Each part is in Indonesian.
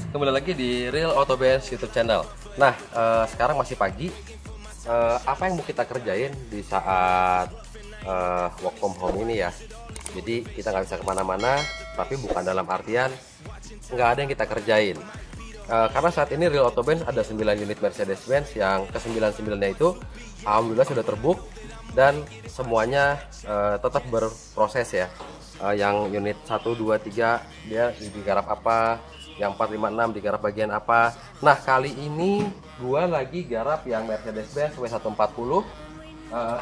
kembali lagi di Real Auto Benz YouTube channel. Nah, sekarang masih pagi. Apa yang mau kita kerjain di saat work from home ini ya? Jadi kita nggak bisa kemana-mana, tapi bukan dalam artian nggak ada yang kita kerjain. Karena saat ini Real Auto Benz ada 9 unit Mercedes-Benz yang ke-99-nya itu alhamdulillah sudah terbook dan semuanya tetap berproses ya. Yang unit 1, 2, 3 dia digarap apa, yang 4, 5, 6 digarap bagian apa. Nah, kali ini gua lagi garap yang Mercedes-Benz W140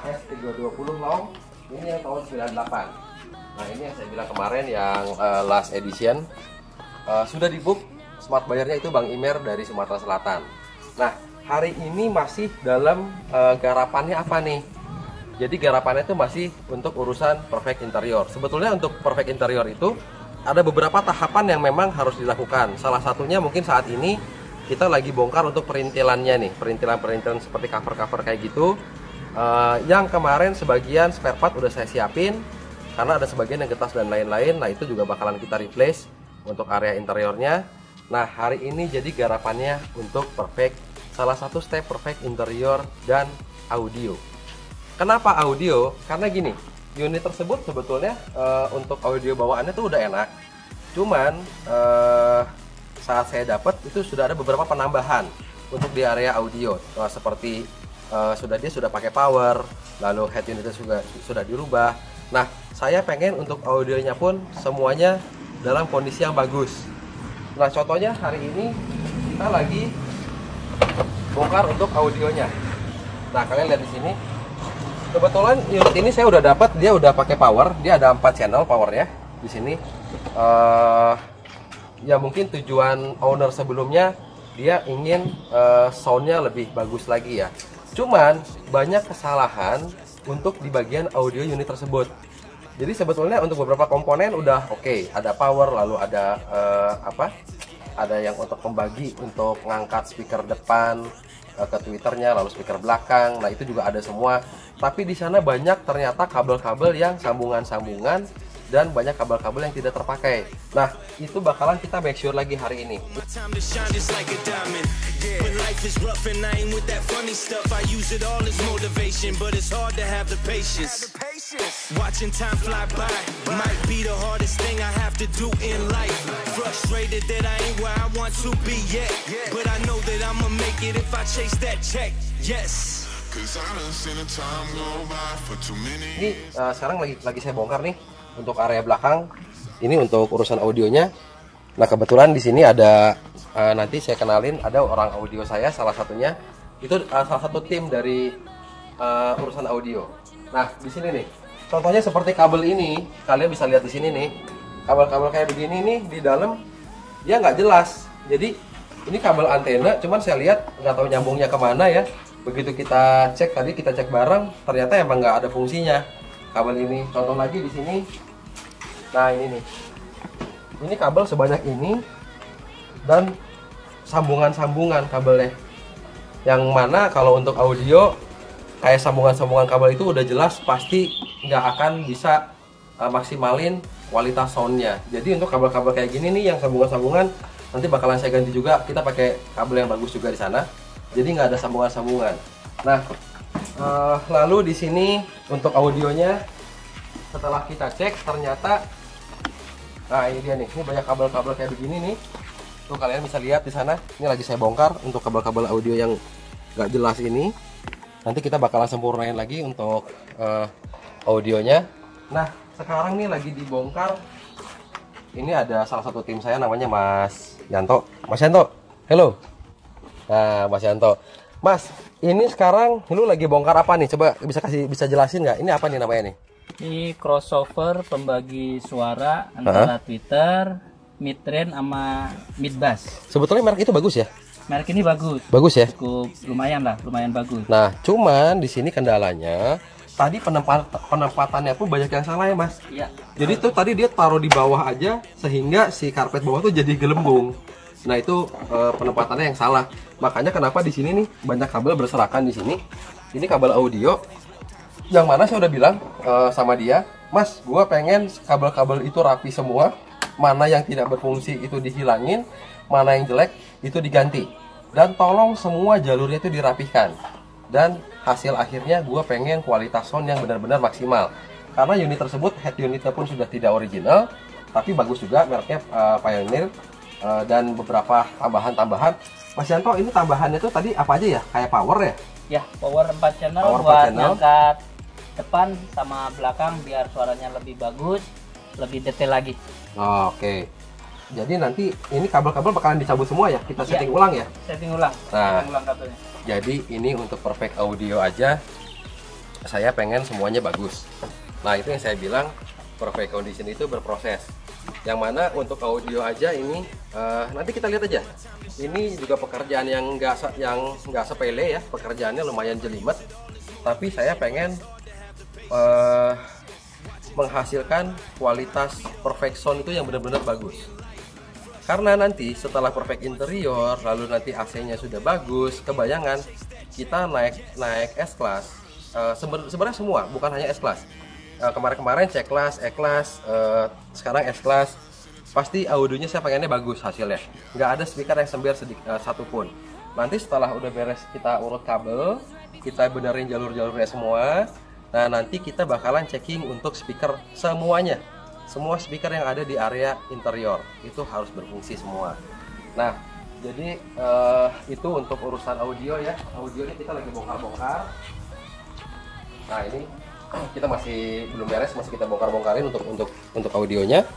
S320 long. Ini yang tahun 98. Nah, ini yang saya bilang kemarin yang last edition. Sudah dibook, smart bayarnya itu Bang Imer dari Sumatera Selatan. Nah, hari ini masih dalam garapannya apa nih? Jadi garapannya itu masih untuk urusan perfect interior. Sebetulnya untuk perfect interior itu ada beberapa tahapan yang memang harus dilakukan. Salah satunya mungkin saat ini kita lagi bongkar untuk perintilannya nih, perintilan seperti cover-cover kayak gitu. Yang kemarin sebagian spare part udah saya siapin karena ada sebagian yang getas dan lain-lain. Nah, itu juga bakalan kita replace untuk area interiornya. Nah, hari ini jadi garapannya untuk perfect, salah satu step perfect interior dan audio. Kenapa audio? Karena gini, unit tersebut sebetulnya untuk audio bawaannya tuh udah enak. Cuman saat saya dapat itu sudah ada beberapa penambahan untuk di area audio, seperti dia sudah pakai power, lalu head unitnya sudah dirubah. Nah, saya pengen untuk audionya pun semuanya dalam kondisi yang bagus. Nah, contohnya hari ini kita lagi bongkar untuk audionya. Nah, kalian lihat di sini. Kebetulan unit ini saya udah dapat, dia udah pakai power, dia ada 4 channel powernya di sini. Ya mungkin tujuan owner sebelumnya dia ingin soundnya lebih bagus lagi ya. Cuman banyak kesalahan untuk di bagian audio unit tersebut. Jadi sebetulnya untuk beberapa komponen udah oke, ada power, lalu ada ada yang untuk pembagi untuk ngangkat speaker depan ke Twitternya, lalu speaker belakang. Nah, itu juga ada semua. Tapi di sana banyak ternyata kabel-kabel yang sambungan-sambungan dan banyak kabel-kabel yang tidak terpakai. Nah, itu bakalan kita make sure lagi hari ini. Ini sekarang lagi saya bongkar nih untuk area belakang. Ini untuk urusan audionya. Nah, kebetulan di sini ada nanti saya kenalin ada orang audio saya, salah satunya itu salah satu tim dari urusan audio. Nah, di sini nih. Contohnya seperti kabel ini, kalian bisa lihat di sini nih. Kabel-kabel kayak begini nih di dalam dia nggak jelas. Jadi ini kabel antena, cuman saya lihat nggak tahu nyambungnya kemana ya. Begitu kita cek tadi, kita cek bareng, ternyata emang nggak ada fungsinya kabel ini. Contoh lagi di sini. Nah, ini nih. Ini kabel sebanyak ini dan sambungan-sambungan kabelnya. Yang mana kalau untuk audio kayak sambungan-sambungan kabel itu udah jelas pasti nggak akan bisa maksimalin kualitas soundnya. Jadi untuk kabel-kabel kayak gini nih yang sambungan-sambungan nanti bakalan saya ganti juga. Kita pakai kabel yang bagus juga di sana. Jadi nggak ada sambungan-sambungan. Nah, lalu di sini untuk audionya setelah kita cek ternyata, nah ini dia nih, ini banyak kabel-kabel kayak begini nih. Tuh kalian bisa lihat di sana. Ini lagi saya bongkar untuk kabel-kabel audio yang nggak jelas ini. Nanti kita bakalan sempurnain lagi untuk audionya. Nah, sekarang nih lagi dibongkar. Ini ada salah satu tim saya namanya Mas Yanto. Mas Yanto, hello. Nah, Mas Yanto, Mas, ini sekarang lu lagi bongkar apa nih? Coba bisa jelasin nggak? Ini apa nih namanya nih? Ini crossover pembagi suara antara Twitter, midrange sama midbass. Sebetulnya merek itu bagus ya? Merek ini bagus. Bagus ya? Cukup lumayan lah, lumayan bagus. Nah, cuman di sini kendalanya tadi penempatannya pun banyak yang salah ya, Mas? Iya. Jadi tuh tadi dia taruh di bawah aja sehingga si karpet bawah tuh jadi gelembung. Nah, itu penempatannya yang salah. Makanya kenapa di sini nih banyak kabel berserakan di sini. Ini kabel audio yang mana saya udah bilang sama dia, Mas, gua pengen kabel-kabel itu rapi semua. mana yang tidak berfungsi itu dihilangin, mana yang jelek itu diganti. Dan tolong semua jalurnya itu dirapihkan. Dan hasil akhirnya gue pengen kualitas sound yang benar-benar maksimal. Karena unit tersebut, head unitnya pun sudah tidak original, tapi bagus juga, mereknya Pioneer. Dan beberapa tambahan-tambahan. Mas Yanto, ini tambahannya tuh tadi apa aja ya? Kayak power ya? Ya, power 4 channel Power 4 buat channel. ngangkat depan sama belakang biar suaranya lebih bagus, lebih detail lagi. Oke. Jadi nanti ini kabel-kabel bakalan dicabut semua ya? Kita setting ulang ya? Setting ulang. Nah. Setting ulang kabelnya. Jadi ini untuk perfect audio aja, saya pengen semuanya bagus. Nah itu yang saya bilang, perfect condition itu berproses. Yang mana untuk audio aja ini nanti kita lihat aja. Ini juga pekerjaan yang nggak sepele ya, pekerjaannya lumayan jelimet. Tapi saya pengen menghasilkan kualitas perfect sound itu yang benar-benar bagus. Karena nanti setelah perfect interior, lalu nanti AC-nya sudah bagus, kebayangan kita naik S-Class. Sebenarnya semua, bukan hanya S-Class. Kemarin-kemarin C-Class, E-Class, sekarang S-Class. Pasti audionya saya pengennya bagus hasilnya. Nggak ada speaker yang sember satupun. Nanti setelah udah beres kita urut kabel, kita benerin jalur-jalurnya semua. Nah nanti kita bakalan checking untuk speaker semuanya. Semua speaker yang ada di area interior itu harus berfungsi semua. Nah jadi itu untuk urusan audio ya. Audionya kita lagi bongkar-bongkar. Nah ini kita masih belum beres, masih kita bongkar-bongkarin untuk audionya.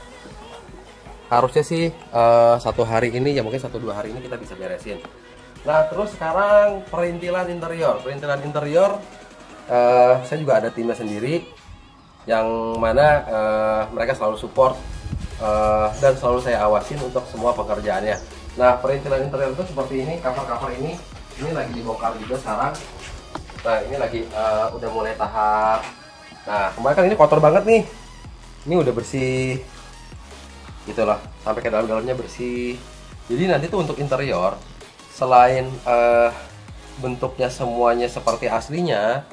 Harusnya sih 1 hari ini ya, mungkin 1-2 hari ini kita bisa beresin. Nah terus sekarang perintilan interior. Saya juga ada timnya sendiri yang mana mereka selalu support dan selalu saya awasin untuk semua pekerjaannya. Nah perintilan interior itu seperti ini, cover ini lagi dibongkar juga sekarang. Nah ini lagi udah mulai tahap. Nah kemarin kan ini kotor banget nih, ini udah bersih gitulah, sampai ke dalamnya bersih. Jadi nanti tuh untuk interior, selain bentuknya semuanya seperti aslinya,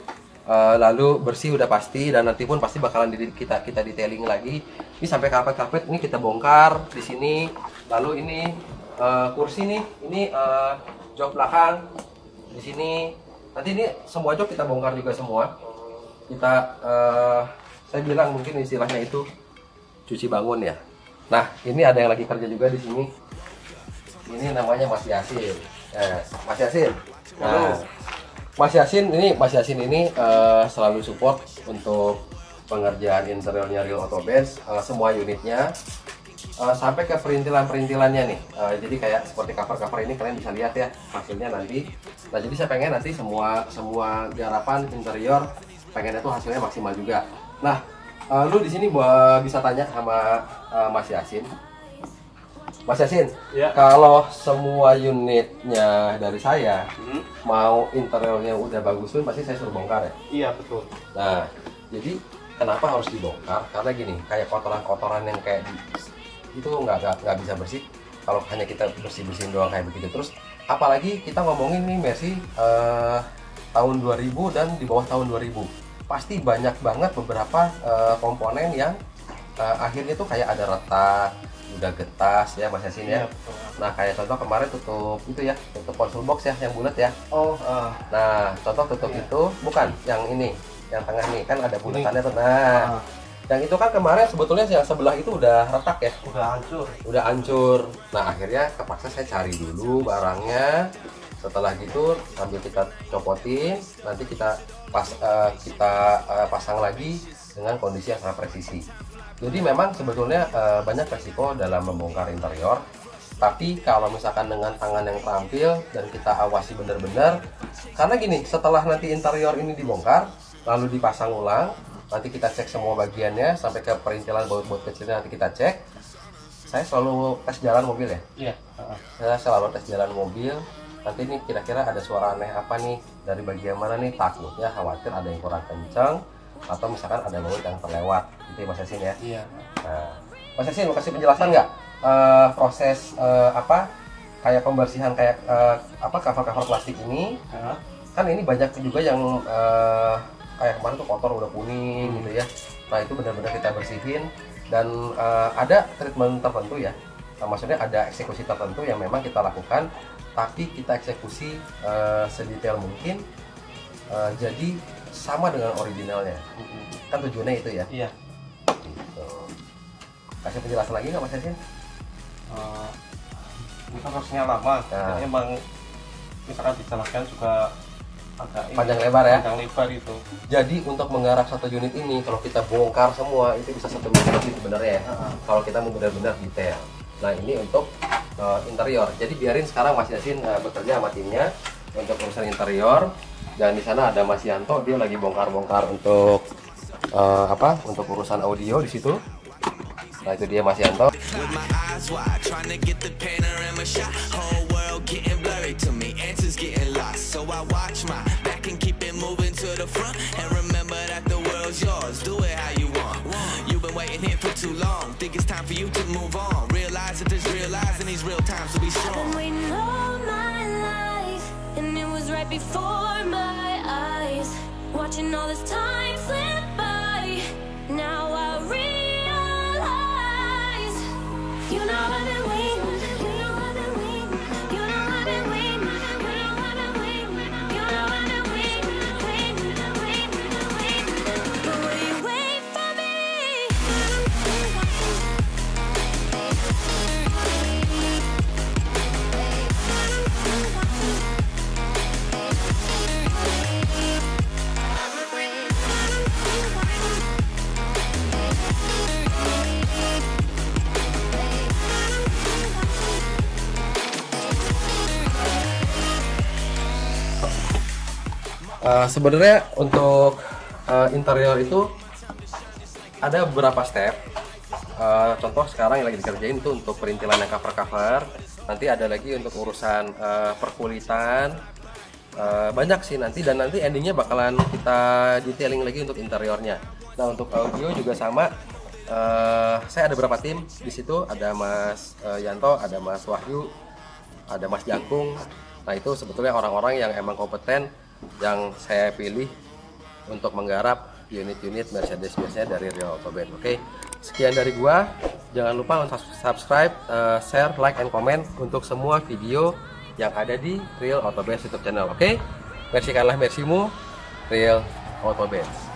lalu bersih udah pasti, dan nanti pun pasti bakalan kita detailing lagi. Ini sampai karpet ini kita bongkar di sini. Lalu ini kursi nih, ini jok belakang di sini. Nanti ini semua jok kita bongkar juga semua. Kita saya bilang mungkin istilahnya itu cuci bangun ya. Nah, ini ada yang lagi kerja juga di sini. Ini namanya Mas Yasin. Mas Yasin. Nah, Mas Yasin ini selalu support untuk pengerjaan interiornya Real Auto Bass, semua unitnya sampai ke perintilannya nih. Jadi kayak seperti cover ini kalian bisa lihat ya hasilnya nanti. Nah, jadi saya pengen nanti semua garapan interior pengennya tuh hasilnya maksimal juga. Nah, lu di sini bisa tanya sama Mas Yasin. Mas Yasin, ya. Kalau semua unitnya dari saya mau interiornya udah bagus pun pasti saya suruh bongkar ya? Iya betul. Nah, jadi kenapa harus dibongkar? Karena gini, kayak kotoran-kotoran yang kayak itu nggak bisa bersih kalau hanya kita bersihin doang kayak begitu terus. Apalagi kita ngomongin nih Mercy tahun 2000 dan di bawah tahun 2000. Pasti banyak banget beberapa komponen yang akhirnya tuh kayak ada retak, udah getas ya Mas Yasin ya. Nah kayak contoh kemarin tutup itu ya, tutup konsol box ya yang bulat ya. Nah contoh tutup itu bukan yang ini, yang tengah nih kan ada bulatannya tuh. Nah yang itu kan kemarin sebetulnya yang sebelah itu udah retak ya, udah hancur. Nah akhirnya kepaksa saya cari dulu barangnya. Setelah gitu sambil kita copotin, nanti kita pasang lagi dengan kondisi yang sangat presisi. Jadi memang sebetulnya banyak resiko dalam membongkar interior. Tapi kalau misalkan dengan tangan yang terampil dan kita awasi benar-benar, karena gini, setelah nanti interior ini dibongkar, lalu dipasang ulang, nanti kita cek semua bagiannya sampai ke perintilan baut-baut kecilnya nanti kita cek. Saya selalu tes jalan mobil ya. Iya. Saya selalu tes jalan mobil. Nanti nih kira-kira ada suara aneh apa nih dari bagian mana nih, takutnya khawatir ada yang kurang kencang atau misalkan ada baut yang terlewat gitu ya Mas Yasin ya. Iya. Nah, Mas Yasin mau kasih penjelasan nggak proses apa kayak pembersihan kayak cover plastik ini? Kan ini banyak juga yang kayak kemarin tuh kotor udah kuning gitu ya. Nah itu benar-benar kita bersihin Dan ada treatment tertentu ya, maksudnya ada eksekusi tertentu yang memang kita lakukan, tapi kita eksekusi sedetail mungkin, jadi sama dengan originalnya. Kan tujuannya itu ya. Iya. Gitu. Kasih penjelasan lagi nggak Mas Yasin? Ini kan prosesnya lama, Nah. jadi emang misalkan dijelaskan juga agak Panjang lebar ya. panjang lebar itu. Jadi untuk menggarap satu unit ini, kalau kita bongkar semua itu bisa 1 minggu lebih sebenarnya ya. Kalau kita mau benar-benar detail. Nah ini untuk interior. Jadi biarin sekarang Mas Yasin bekerja sama timnya untuk urusan interior. Dan di sana ada Mas Yanto, dia lagi bongkar-bongkar untuk untuk urusan audio di situ. Nah itu dia Mas Yanto. With my eyes wide, trying to get the panorama shot. Whole world getting blurry to me, answers getting lost. So I watch my back and keep it moving to the front. And remember that the world's yours, do it how you want. You've been waiting here for too long, think it's time for you to move on. Realize that there's realizing these real times to be I've strong. been waiting all my life, and it was right before my eyes. Watching all this time slip by, now I realize. You know I've been waiting, you know I've been waiting, you know I've been waiting, you know I've been waiting, you know I've been waiting, waiting. But will you wait for me? Sebenarnya untuk interior itu ada beberapa step. Contoh sekarang yang lagi dikerjain itu untuk perintilan yang cover-cover. Nanti ada lagi untuk urusan perkulitan. Banyak sih nanti, dan nanti endingnya bakalan kita detailing lagi untuk interiornya. Nah untuk audio juga sama. Saya ada beberapa tim di situ. Ada Mas Yanto, ada Mas Wahyu, ada Mas Jangkung. Nah itu sebetulnya orang-orang yang emang kompeten yang saya pilih untuk menggarap unit-unit Mercedes biasanya dari Real Auto Band. Oke, sekian dari gua. Jangan lupa untuk subscribe, share, like, and comment untuk semua video yang ada di Real Auto Band YouTube channel. Oke, merci kalah, mercimu, Real Auto Band.